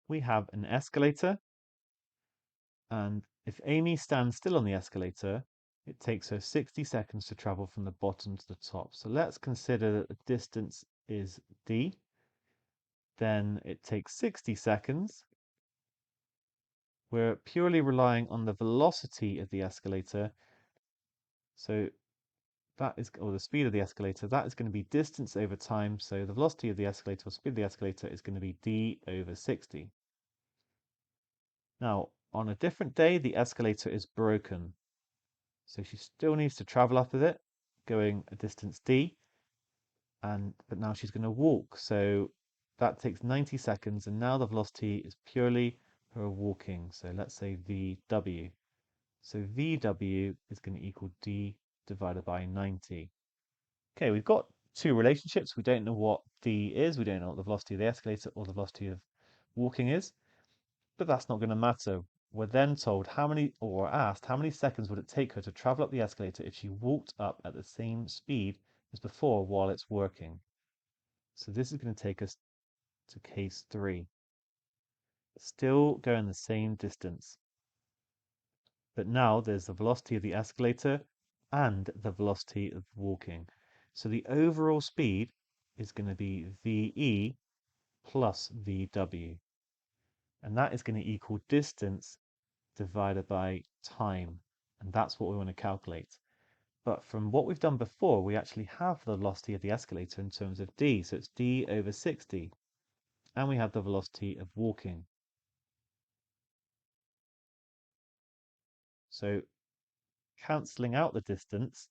we have an escalator, and if Amy stands still on the escalator, it takes her 60 seconds to travel from the bottom to the top. So let's consider that the distance is d. Then it takes 60 seconds. We're purely relying on the velocity of the escalator. So that is, or the speed of the escalator, that is going to be distance over time. So the velocity of the escalator, or speed of the escalator, is going to be d over 60. Now, on a different day, the escalator is broken. So she still needs to travel up with it, going a distance d, but now she's going to walk. So that takes 90 seconds, and now the velocity is purely her walking. So let's say VW. So VW is going to equal d divided by 90. Okay, we've got two relationships. We don't know what d is. We don't know what the velocity of the escalator or the velocity of walking is, but that's not going to matter. We're then told how many, or asked how many seconds would it take her to travel up the escalator if she walked up at the same speed as before while it's working. So this is going to take us to case 3. Still going the same distance, but now there's the velocity of the escalator and the velocity of walking. So the overall speed is going to be VE plus VW. And that is going to equal distance divided by time. And that's what we want to calculate. But from what we've done before, we actually have the velocity of the escalator in terms of d. So it's d over 60. And we have the velocity of walking. So cancelling out the distance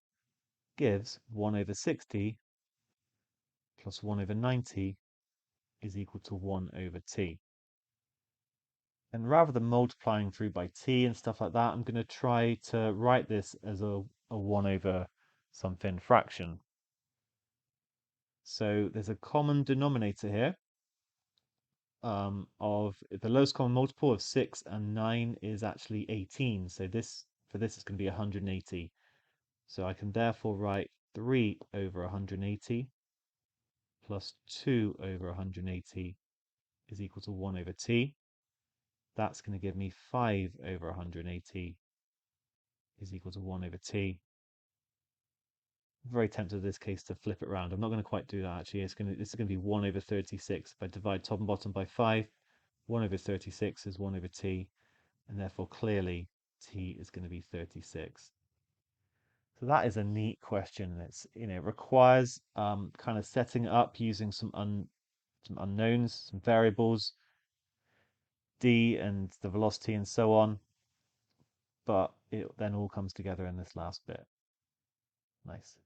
gives 1 over 60 plus 1 over 90 is equal to 1 over t. And rather than multiplying through by t and stuff like that, I'm going to try to write this as a 1 over something fraction. So there's a common denominator here of the lowest common multiple of 6 and 9 is actually 18. So for this is going to be 180. So I can therefore write 3 over 180 plus 2 over 180 is equal to 1 over t. That's going to give me 5 over 180 is equal to 1 over t. I'm very tempted in this case to flip it around. I'm not going to quite do that actually. This is going to be 1 over 36. If I divide top and bottom by 5, 1 over 36 is 1 over t, and therefore clearly t is going to be 36. So that is a neat question. It requires kind of setting it up using some unknowns, some variables, d and the velocity and so on. But it then all comes together in this last bit. Nice.